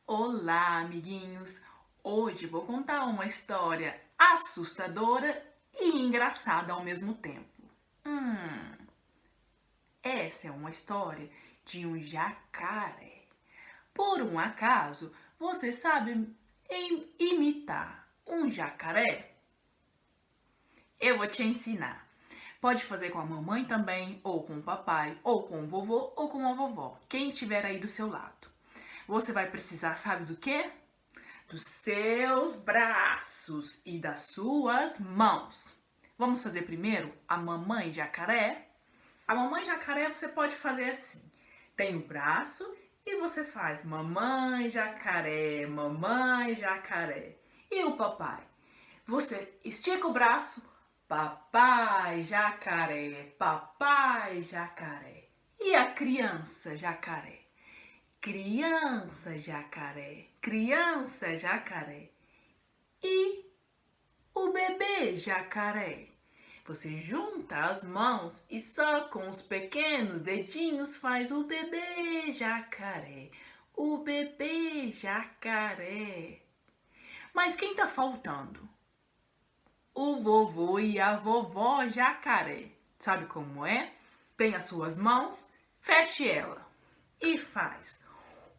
Olá, amiguinhos! Hoje vou contar uma história assustadora e engraçada ao mesmo tempo. Essa é uma história de um jacaré. Por um acaso, você sabe imitar um jacaré? Eu vou te ensinar. Pode fazer com a mamãe também, ou com o papai, ou com o vovô, ou com a vovó, quem estiver aí do seu lado. Você vai precisar, sabe do quê? Dos seus braços e das suas mãos. Vamos fazer primeiro a mamãe jacaré? A mamãe jacaré você pode fazer assim. Tem o braço e você faz mamãe jacaré, mamãe jacaré. E o papai? Você estica o braço, papai jacaré, papai jacaré. E a criança jacaré? Criança jacaré, criança jacaré. E o bebê jacaré? Você junta as mãos e só com os pequenos dedinhos faz o bebê jacaré, o bebê jacaré. Mas quem tá faltando? O vovô e a vovó jacaré. Sabe como é? Tem as suas mãos, feche ela e faz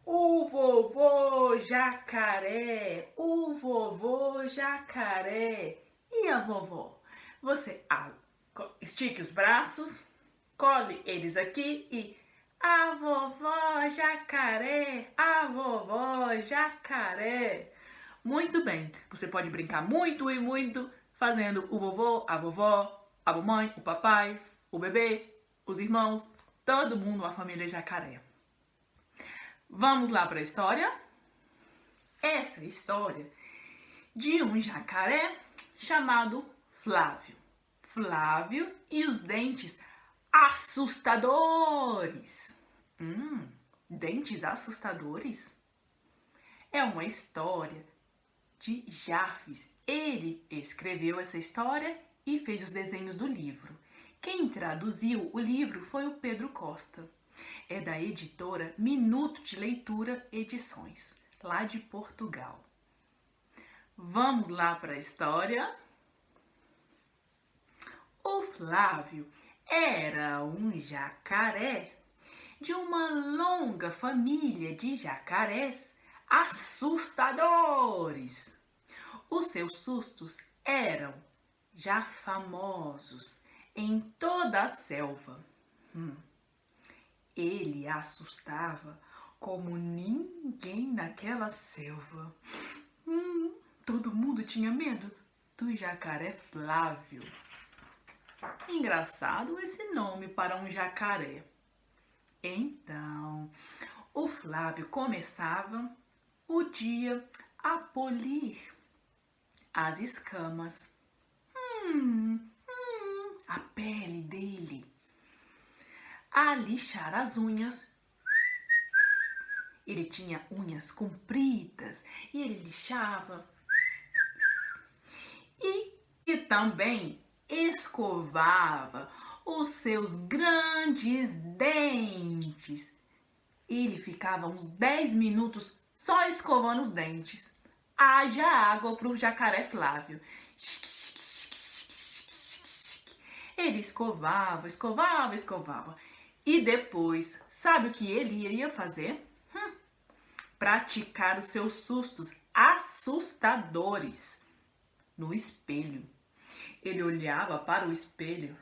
o vovô jacaré, o vovô jacaré. E a vovó? Você estique os braços, cole eles aqui e a vovó jacaré, a vovó jacaré. Muito bem, você pode brincar muito e muito fazendo o vovô, a vovó, a mamãe, o papai, o bebê, os irmãos, todo mundo, a família jacaré. Vamos lá para a história? Essa é a história de um jacaré chamado Flávio. Flávio e os dentes assustadores. Dentes assustadores? É uma história de Jarvis. Ele escreveu essa história e fez os desenhos do livro. Quem traduziu o livro foi o Pedro Costa. É da editora Minuto de Leitura Edições, lá de Portugal. Vamos lá para a história? O Flávio era um jacaré de uma longa família de jacarés assustadores. Os seus sustos eram já famosos em toda a selva. Ele assustava como ninguém naquela selva. Todo mundo tinha medo do jacaré Flávio. Engraçado esse nome para um jacaré. Então, o Flávio começava o dia a polir as escamas. A pele dele. A lixar as unhas. Ele tinha unhas compridas e ele lixava. E também escovava os seus grandes dentes. Ele ficava uns 10 minutos só escovando os dentes. Haja água para o jacaré Flávio. Ele escovava, escovava, escovava. E depois, sabe o que ele iria fazer? Praticar os seus sustos assustadores no espelho. Ele olhava para o espelho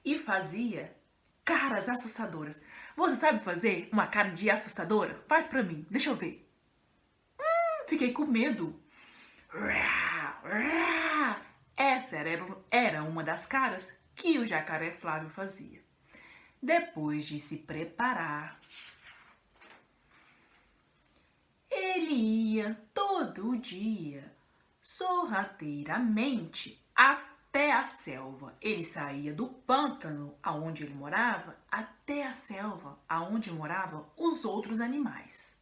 e fazia caras assustadoras. Você sabe fazer uma cara de assustadora? Faz pra mim, deixa eu ver. Fiquei com medo. Essa era uma das caras que o jacaré Flávio fazia. Depois de se preparar, ele ia todo dia, sorrateiramente, até a selva. Ele saía do pântano aonde ele morava até a selva aonde moravam os outros animais.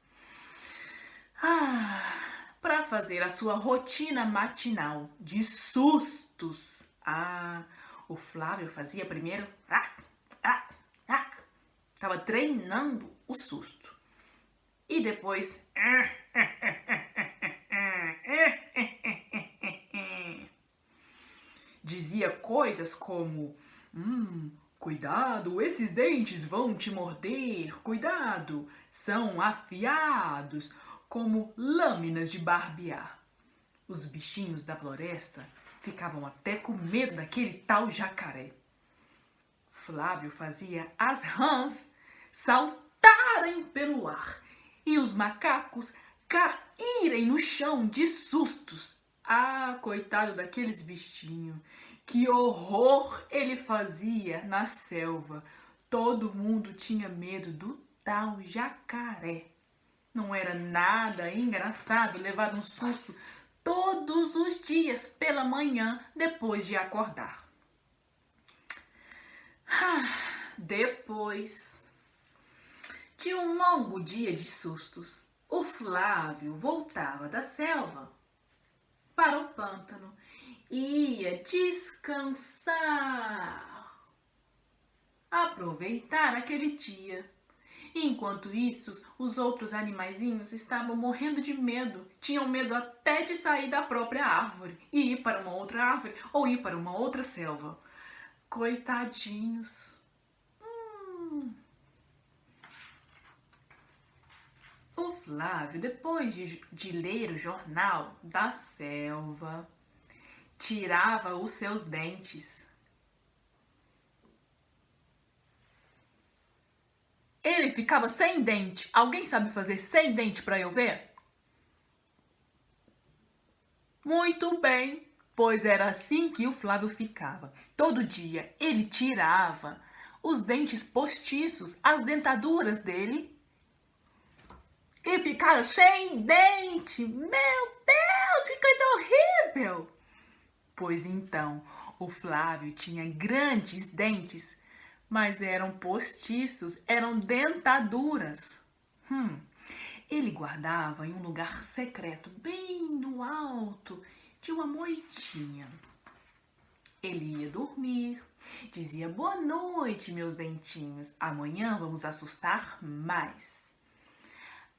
Para fazer a sua rotina matinal de sustos. O Flávio fazia primeiro. Estava treinando o susto. e depois dizia coisas como: cuidado, esses dentes vão te morder, cuidado, são afiados, como lâminas de barbear. Os bichinhos da floresta ficavam até com medo daquele tal jacaré. Flávio fazia as rãs saltarem pelo ar e os macacos caírem no chão de sustos. Ah, coitado daqueles bichinhos. Que horror ele fazia na selva. Todo mundo tinha medo do tal jacaré. Não era nada engraçado levar um susto todos os dias pela manhã depois de acordar. Depois de um longo dia de sustos, o Flávio voltava da selva para o pântano e ia descansar, aproveitar aquele dia. Enquanto isso, os outros animaizinhos estavam morrendo de medo, tinham medo até de sair da própria árvore e ir para uma outra árvore ou ir para uma outra selva. Coitadinhos. O Flávio, depois de ler o jornal da selva, tirava os seus dentes. Ele ficava sem dente. Alguém sabe fazer sem dente para eu ver? Muito bem, pois era assim que o Flávio ficava. Todo dia ele tirava os dentes postiços, as dentaduras dele, e ficava sem dente. Meu Deus, que coisa horrível! Pois então, o Flávio tinha grandes dentes, mas eram postiços, eram dentaduras. Ele guardava em um lugar secreto, bem no alto de uma moitinha. Ele ia dormir, dizia: boa noite, meus dentinhos, amanhã vamos assustar mais.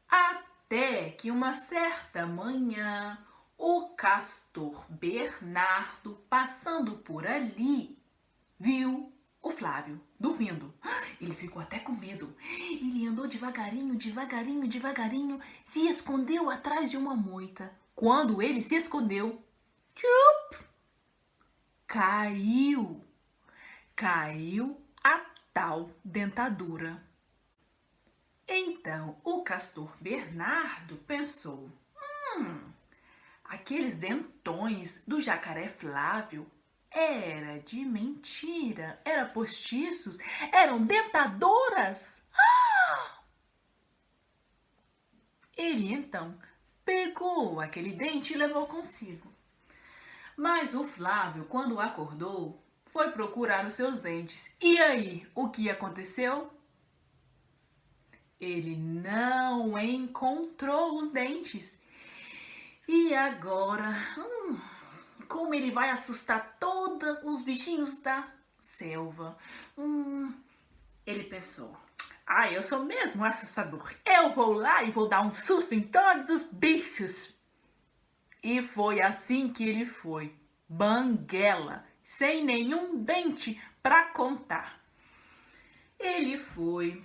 Até que uma certa manhã, o castor Bernardo, passando por ali, viu o Flávio dormindo. Ele ficou até com medo. Ele andou devagarinho, devagarinho, devagarinho, se escondeu atrás de uma moita. Quando ele se escondeu, tchup, caiu a tal dentadura. Então o castor Bernardo pensou: aqueles dentões do jacaré Flávio era de mentira, eram postiços, eram dentaduras. Ele então pegou aquele dente e levou consigo. Mas o Flávio, quando acordou, foi procurar os seus dentes. E aí, o que aconteceu? Ele não encontrou os dentes. E agora, como ele vai assustar todos os bichinhos da selva? Ele pensou: eu sou mesmo um assustador. Eu vou lá e vou dar um susto em todos os bichos. E foi assim que ele foi, banguela, sem nenhum dente para contar. Ele foi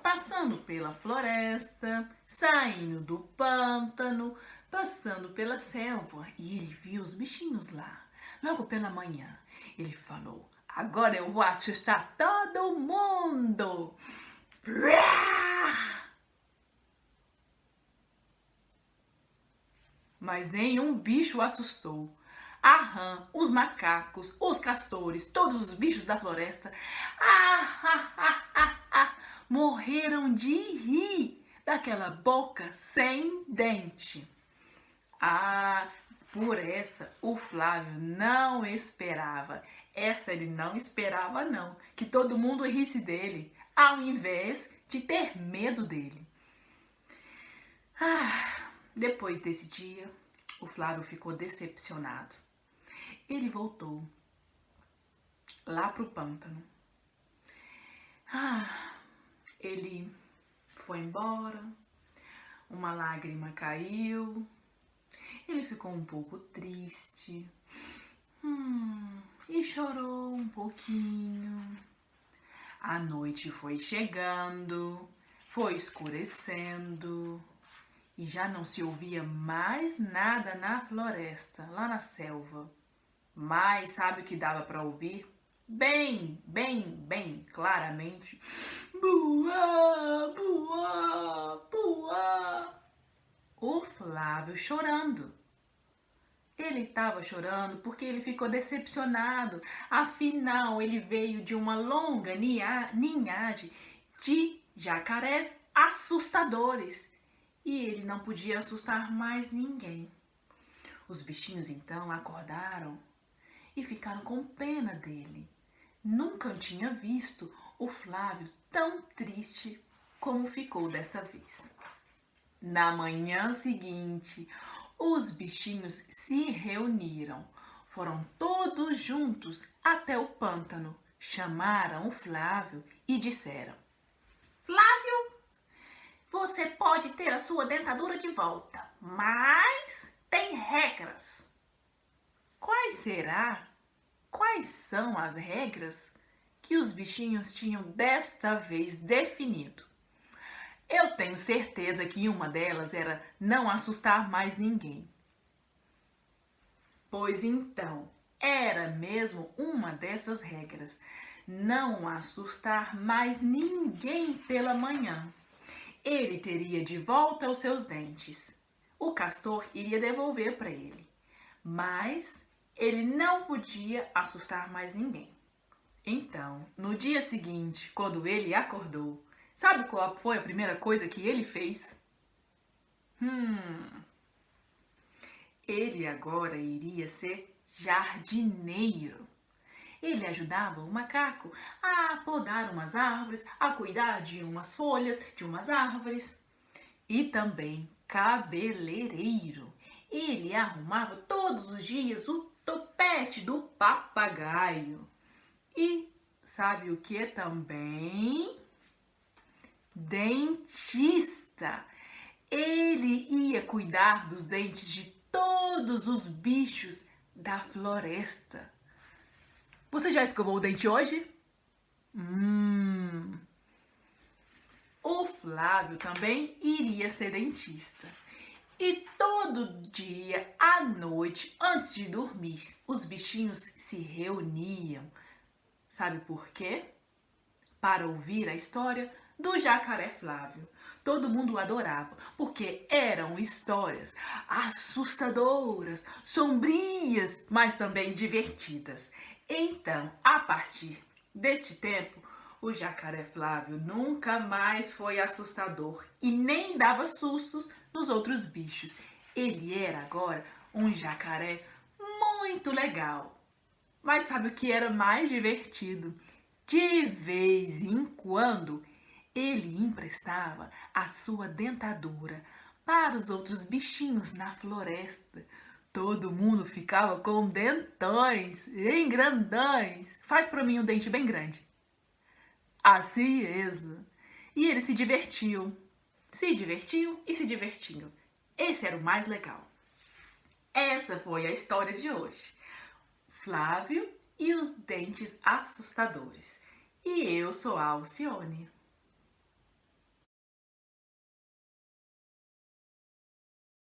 passando pela floresta, saindo do pântano, passando pela selva, e ele viu os bichinhos lá. Logo pela manhã, ele falou: agora eu vou assustar todo mundo. Mas nenhum bicho o assustou. A rã, os macacos, os castores, todos os bichos da floresta morreram de rir daquela boca sem dente. Por essa o Flávio não esperava. Essa ele não esperava não, que todo mundo risse dele, ao invés de ter medo dele. Depois desse dia, o Flávio ficou decepcionado. Ele voltou lá pro pântano. Ele foi embora, uma lágrima caiu, ele ficou um pouco triste e chorou um pouquinho. A noite foi chegando, foi escurecendo e já não se ouvia mais nada na floresta, lá na selva. Mas sabe o que dava para ouvir? Bem claramente. Buá, buá, buá. O Flávio chorando. Ele estava chorando porque ele ficou decepcionado. Afinal, ele veio de uma longa ninhagem de jacarés assustadores. E ele não podia assustar mais ninguém. Os bichinhos então acordaram e ficaram com pena dele. Nunca tinha visto o Flávio tão triste como ficou desta vez. Na manhã seguinte, os bichinhos se reuniram. Foram todos juntos até o pântano. Chamaram o Flávio e disseram: Flávio, você pode ter a sua dentadura de volta, mas tem regras. Quais será? Quais são as regras que os bichinhos tinham desta vez definido? Eu tenho certeza que uma delas era não assustar mais ninguém. Pois então, era mesmo uma dessas regras: não assustar mais ninguém pela manhã. Ele teria de volta os seus dentes. O castor iria devolver para ele, mas ele não podia assustar mais ninguém. Então, no dia seguinte, quando ele acordou, sabe qual foi a primeira coisa que ele fez? Ele agora iria ser jardineiro. Ele ajudava o macaco a podar umas árvores, a cuidar de umas folhas de umas árvores. E também cabeleireiro. Ele arrumava todos os dias o topete do papagaio. E sabe o que também? Dentista. Ele ia cuidar dos dentes de todos os bichos da floresta. Você já escovou o dente hoje? O Flávio também iria ser dentista. E todo dia à noite, antes de dormir, os bichinhos se reuniam. Sabe por quê? Para ouvir a história do jacaré Flávio. Todo mundo adorava, porque eram histórias assustadoras, sombrias, mas também divertidas. Então, a partir deste tempo, o jacaré Flávio nunca mais foi assustador e nem dava sustos nos outros bichos. Ele era agora um jacaré muito legal. Mas sabe o que era mais divertido? De vez em quando, ele emprestava a sua dentadura para os outros bichinhos na floresta. Todo mundo ficava com dentões, em grandões. Faz para mim um dente bem grande. Assim mesmo. E eles se divertiam. Se divertiam e se divertiam. Esse era o mais legal. Essa foi a história de hoje. Flávio e os dentes assustadores. E eu sou a Alcione.